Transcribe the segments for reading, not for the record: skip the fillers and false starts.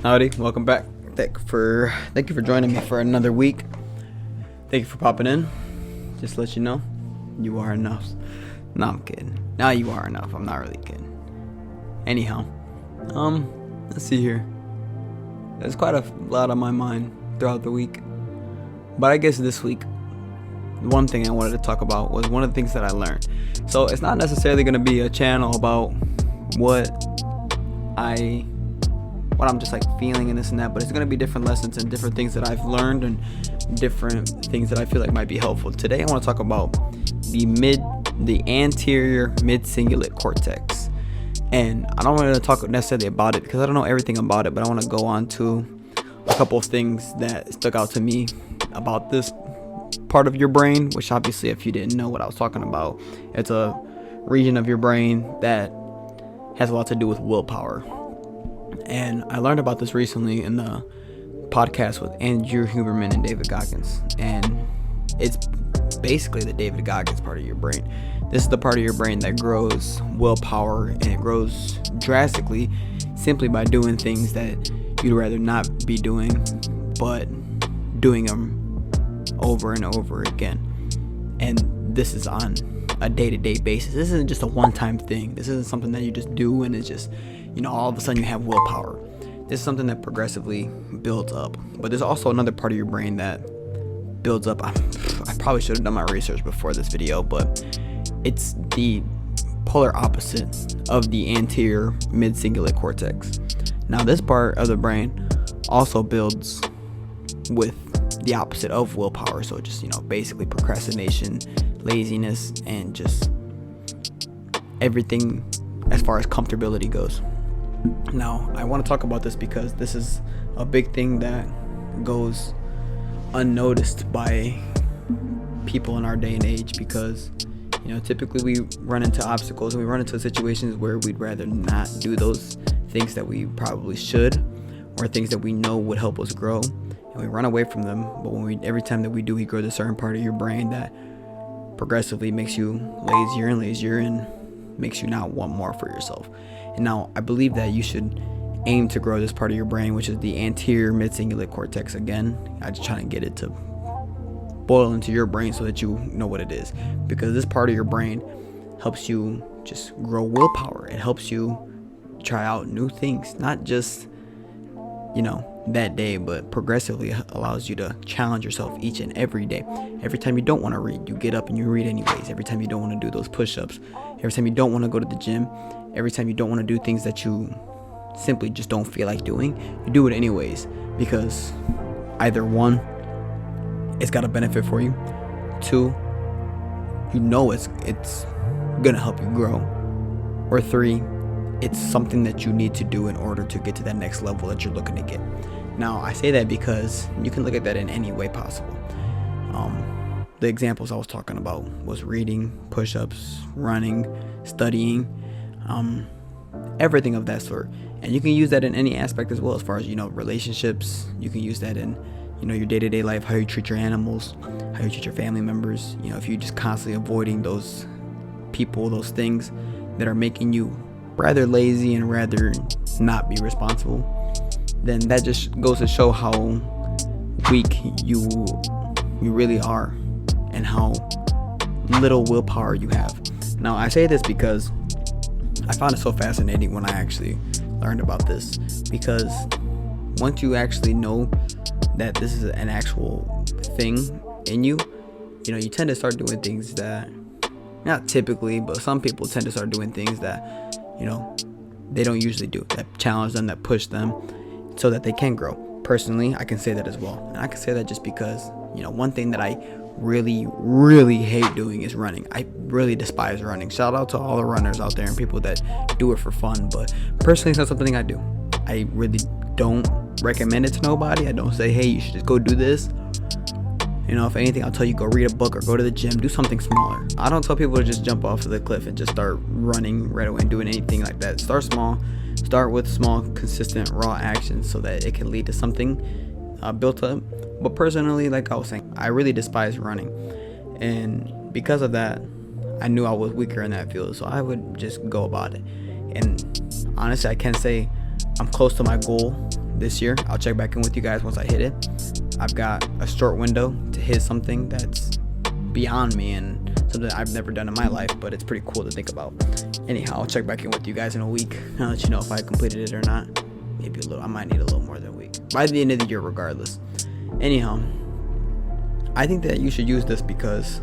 Howdy, welcome back. Thank you for joining me for another week. Thank you for popping in. Just to let you know, you are enough. No, I'm kidding. Now you are enough. I'm not really kidding. Anyhow, let's see here. There's quite a lot on my mind throughout the week, but I guess this week, one thing I wanted to talk about was one of the things that I learned. So it's not necessarily going to be a channel about what I'm just like feeling and this and that, but it's going to be different lessons and different things that I've learned and different things that I feel like might be helpful. Today I want to talk about the anterior mid-cingulate cortex. And I don't want to talk necessarily about it because I don't know everything about it, but I want to go on to a couple of things that stuck out to me about this part of your brain, which obviously, if you didn't know what I was talking about, it's a region of your brain that has a lot to do with willpower. And I learned about this recently in the podcast with Andrew Huberman and David Goggins. And it's basically the David Goggins part of your brain. This is the part of your brain that grows willpower, and it grows drastically simply by doing things that you'd rather not be doing, but doing them over and over again. And this is on a day-to-day basis. This isn't just a one-time thing. This isn't something that you just do and it's just, all of a sudden you have willpower. This is something that progressively builds up. But there's also another part of your brain that builds up. I probably should have done my research before this video, but it's the polar opposite of the anterior mid-cingulate cortex. Now, this part of the brain also builds with the opposite of willpower. So just, basically procrastination, laziness, and just everything as far as comfortability goes. Now, I want to talk about this because this is a big thing that goes unnoticed by people in our day and age because, typically we run into obstacles and we run into situations where we'd rather not do those things that we probably should or things that we know would help us grow, and we run away from them. But every time that we do, we grow this certain part of your brain that progressively makes you lazier and lazier and makes you not want more for yourself. And now I believe that you should aim to grow this part of your brain, which is the anterior mid-cingulate cortex. Again, I just try to get it to boil into your brain so that you know what it is, because this part of your brain helps you just grow willpower. It helps you try out new things, not just that day, but progressively allows you to challenge yourself each and every day. Every time you don't want to read, you get up and you read anyways. Every time you don't want to do those push-ups, every time you don't want to go to the gym, every time you don't want to do things that you simply just don't feel like doing, you do it anyways, because either one, it's got a benefit for you. Two, it's gonna help you grow. Or three, it's something that you need to do in order to get to that next level that you're looking to get. Now, I say that because you can look at that in any way possible. The examples I was talking about was reading, push-ups, running, studying, everything of that sort. And you can use that in any aspect as well, as far as, relationships. You can use that in, your day-to-day life, how you treat your animals, how you treat your family members. If you're just constantly avoiding those people, those things that are making you rather lazy and rather not be responsible, then that just goes to show how weak you really are and how little willpower you have. Now, I say this because I found it so fascinating when I actually learned about this, because once you actually know that this is an actual thing in you, you tend to start doing things that, not typically, but some people tend to start doing things that they don't usually do, that challenge them, that push them so that they can grow. Personally, I can say that as well. And I can say that just because, one thing that I really, really hate doing is running. I really despise running. Shout out to all the runners out there and people that do it for fun. But personally, it's not something I do. I really don't recommend it to nobody. I don't say, hey, you should just go do this. If anything, I'll tell you, go read a book or go to the gym, do something smaller. I don't tell people to just jump off of the cliff and just start running right away and doing anything like that. Start small. Start with small, consistent, raw actions so that it can lead to something built up. But personally, like I was saying, I really despise running. And because of that, I knew I was weaker in that field. So I would just go about it. And honestly, I can say I'm close to my goal this year. I'll check back in with you guys once I hit it. I've got a short window to hit something that's beyond me and something I've never done in my life, but it's pretty cool to think about. Anyhow, I'll check back in with you guys in a week. I'll let you know if I completed it or not. Maybe a little. I might need a little more than a week by the end of the year, regardless. Anyhow, I think that you should use this because,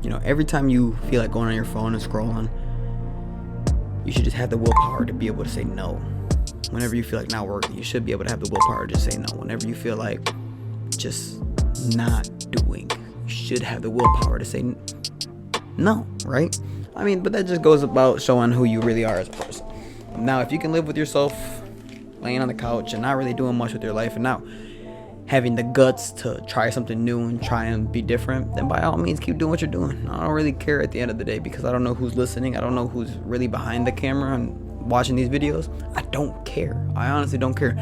you know, every time you feel like going on your phone and scrolling, you should just have the willpower to be able to say no. Whenever you feel like not working, you should be able to have the willpower to just say no. Whenever you feel like just not doing, you should have the willpower to say no, right? I mean, but that just goes about showing who you really are as a person. Now, if you can live with yourself laying on the couch and not really doing much with your life and not having the guts to try something new and try and be different, then by all means keep doing what you're doing. I don't really care at the end of the day because I don't know who's listening. I don't know who's really behind the camera and watching these videos. I don't care. I honestly don't care.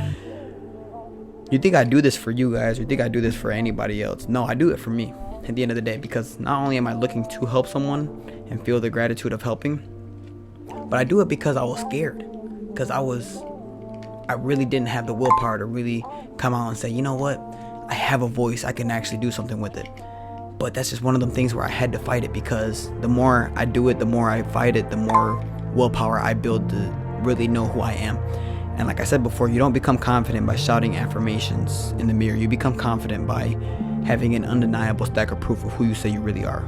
You think I do this for you guys, or you think I do this for anybody else? No, I do it for me at the end of the day, because not only am I looking to help someone and feel the gratitude of helping, but I do it because I was scared, because I really didn't have the willpower to really come out and say, you know what, I have a voice, I can actually do something with it. But that's just one of them things where I had to fight it, because the more I do it, the more I fight it, the more willpower I build to really know who I am. And like I said before, you don't become confident by shouting affirmations in the mirror. You become confident by having an undeniable stack of proof of who you say you really are.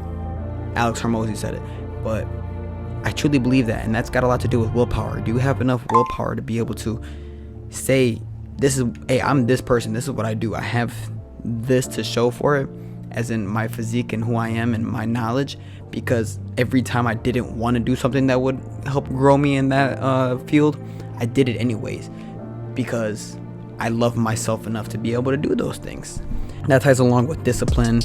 Alex Hormozy said it, but I truly believe that, and that's got a lot to do with willpower. Do you have enough willpower to be able to say, hey, I'm this person, this is what I do, I have this to show for it, as in my physique and who I am and my knowledge? Because every time I didn't want to do something that would help grow me in that field, I did it anyways, because I love myself enough to be able to do those things. That ties along with discipline,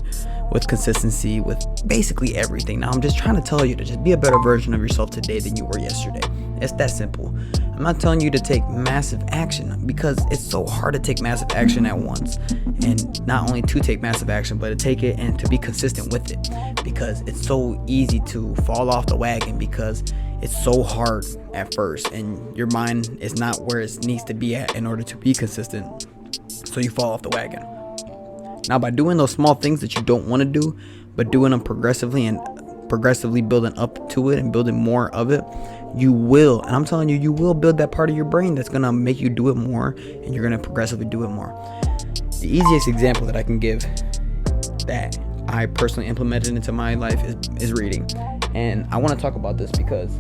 with consistency, with basically everything. Now, I'm just trying to tell you to just be a better version of yourself today than you were yesterday. It's that simple. I'm not telling you to take massive action, because it's so hard to take massive action at once. And not only to take massive action, but to take it and to be consistent with it, because it's so easy to fall off the wagon, because it's so hard at first and your mind is not where it needs to be at in order to be consistent. So you fall off the wagon. Now, by doing those small things that you don't want to do, but doing them progressively and progressively building up to it and building more of it, you will, and I'm telling you, you will build that part of your brain that's going to make you do it more, and you're going to progressively do it more. The easiest example that I can give that I personally implemented into my life is reading. And I want to talk about this because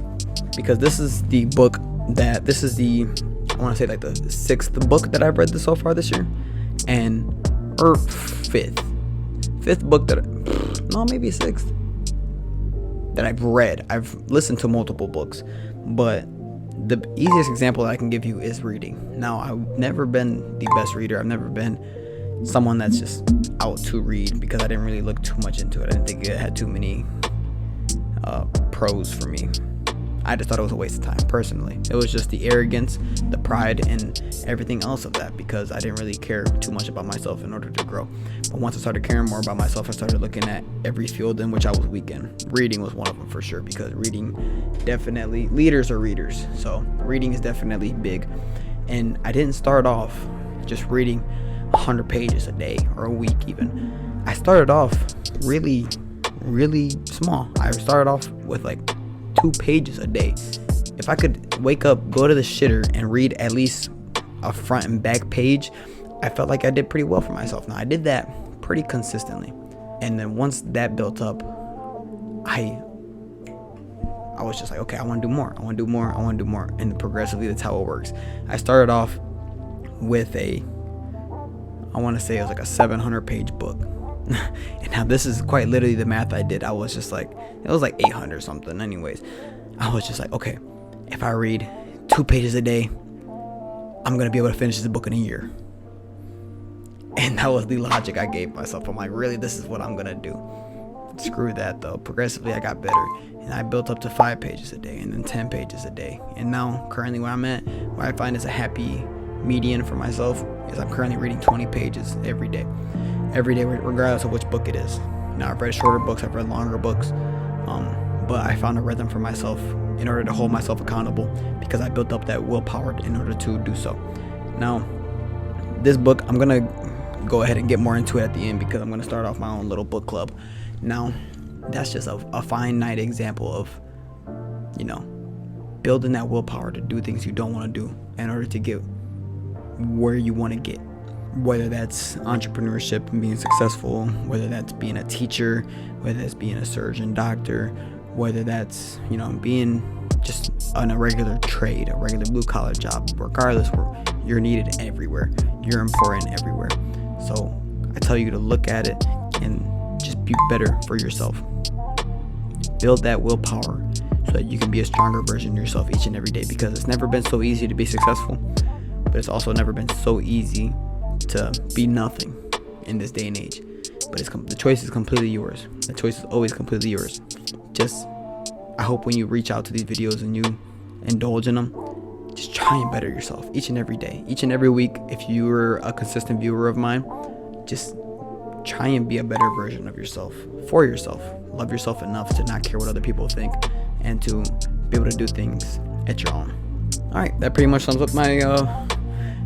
this is the book that, this is the, I want to say like the 6th book that I've read so far this year, or fifth book maybe 6th that I've read. I've listened to multiple books, but the easiest example that I can give you is reading. Now, I've never been the best reader. I've never been someone that's just out to read, because I didn't really look too much into it. I didn't think it had too many pros for me. I just thought it was a waste of time, personally. It was just the arrogance, the pride, and everything else of that, because I didn't really care too much about myself in order to grow. But once I started caring more about myself, I started looking at every field in which I was weak in. Reading was one of them for sure, because reading definitely, leaders are readers, so reading is definitely big. And I didn't start off just reading 100 pages a day or a week even. I started off really small. I started off with like 2 pages a day. If I could wake up, go to the shitter, and read at least a front and back page, I felt like I did pretty well for myself. Now, I did that pretty consistently, and then once that built up, I was just like, okay, I want to do more, and progressively that's how it works. I started off with I want to say it was like a 700 page book. And now this is quite literally the math I did. I was just like, it was like 800 something anyways. I was just like, okay, if I read 2 pages a day, I'm going to be able to finish this book in a year. And that was the logic I gave myself. I'm like, really, this is what I'm going to do. Screw that though. Progressively I got better, and I built up to 5 pages a day, and then 10 pages a day. And now currently where I'm at, where I find is a happy median for myself, is I'm currently reading 20 pages every day, regardless of which book it is. Now, I've read shorter books, I've read longer books, but I found a rhythm for myself in order to hold myself accountable, because I built up that willpower in order to do so. Now, this book, I'm gonna go ahead and get more into it at the end, because I'm gonna start off my own little book club. Now, that's just a finite example of, you know, building that willpower to do things you don't want to do in order to get where you want to get. Whether that's entrepreneurship and being successful, whether that's being a teacher, whether that's being a surgeon, doctor, whether that's, you know, being just on a regular trade, a regular blue collar job. Regardless, you're needed everywhere. You're important everywhere. So I tell you to look at it and just be better for yourself. Build that willpower so that you can be a stronger version of yourself each and every day, because it's never been so easy to be successful, but it's also never been so easy to be nothing in this day and age. But the choice is completely yours. The choice is always completely yours. Just, I hope when you reach out to these videos and you indulge in them, just try and better yourself each and every day, each and every week. If you were a consistent viewer of mine, just try and be a better version of yourself, for yourself. Love yourself enough to not care what other people think, and to be able to do things at your own. All right, that pretty much sums up my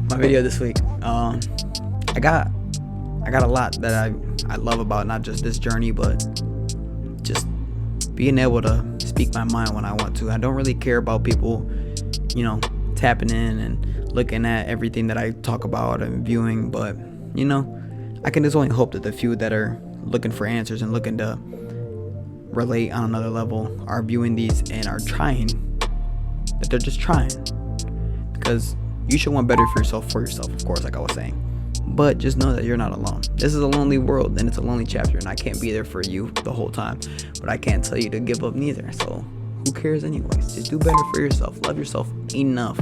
my video this week. I got a lot that I love about not just this journey, but just being able to speak my mind when I want to. I don't really care about people, you know, tapping in and looking at everything that I talk about and viewing, but, you know, I can just only hope that the few that are looking for answers and looking to relate on another level are viewing these and are trying, that they're just trying, because you should want better for yourself, of course, like I was saying. But just know that you're not alone. This is a lonely world, and it's a lonely chapter, and I can't be there for you the whole time, but I can't tell you to give up neither. So who cares anyways? Just do better for yourself. Love yourself enough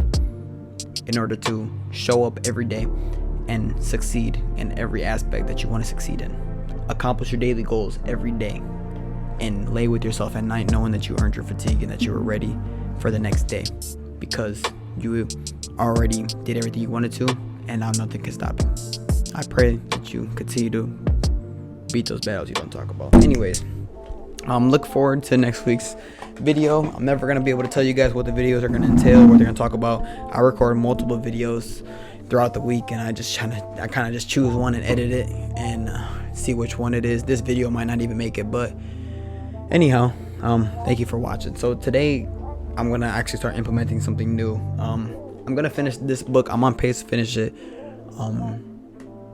in order to show up every day and succeed in every aspect that you want to succeed in. Accomplish your daily goals every day, and lay with yourself at night knowing that you earned your fatigue and that you were ready for the next day, because you already did everything you wanted to, and now nothing can stop you. I pray that you continue to beat those battles you don't talk about. Anyways, look forward to next week's video. I'm never going to be able to tell you guys what the videos are going to entail, what they're going to talk about. I record multiple videos throughout the week, and I kind of just choose one and edit it and see which one it is. This video might not even make it, but anyhow, thank you for watching. So today I'm going to actually start implementing something new. I'm going to finish this book. I'm on pace to finish it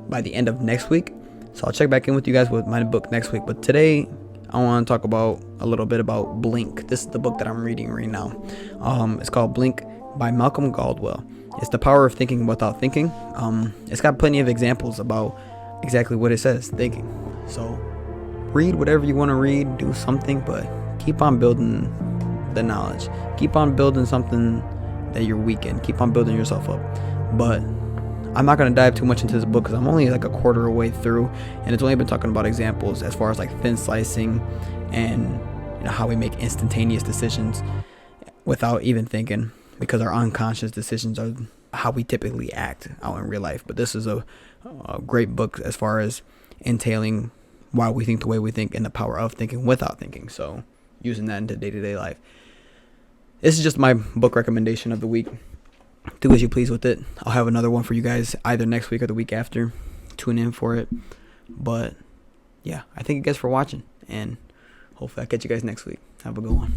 by the end of next week. So I'll check back in with you guys with my book next week. But today I want to talk about a little bit about Blink. This is the book that I'm reading right now. It's called Blink by Malcom Gladwell. It's the power of thinking without thinking. It's got plenty of examples about exactly what it says, thinking. So read whatever you want to read, do something, but keep on building the knowledge. Keep on building something that you're weak in. Keep on building yourself up. But I'm not going to dive too much into this book because I'm only like a quarter of the way through, and it's only been talking about examples as far as like thin slicing and, you know, how we make instantaneous decisions without even thinking, because our unconscious decisions are how we typically act out in real life. But this is a great book as far as entailing why we think the way we think and the power of thinking without thinking. So using that into day-to-day life. This is just my book recommendation of the week. Do as you please with it. I'll have another one for you guys either next week or the week after. Tune in for it. But yeah, I thank you guys for watching, and hopefully I'll catch you guys next week. Have a good one.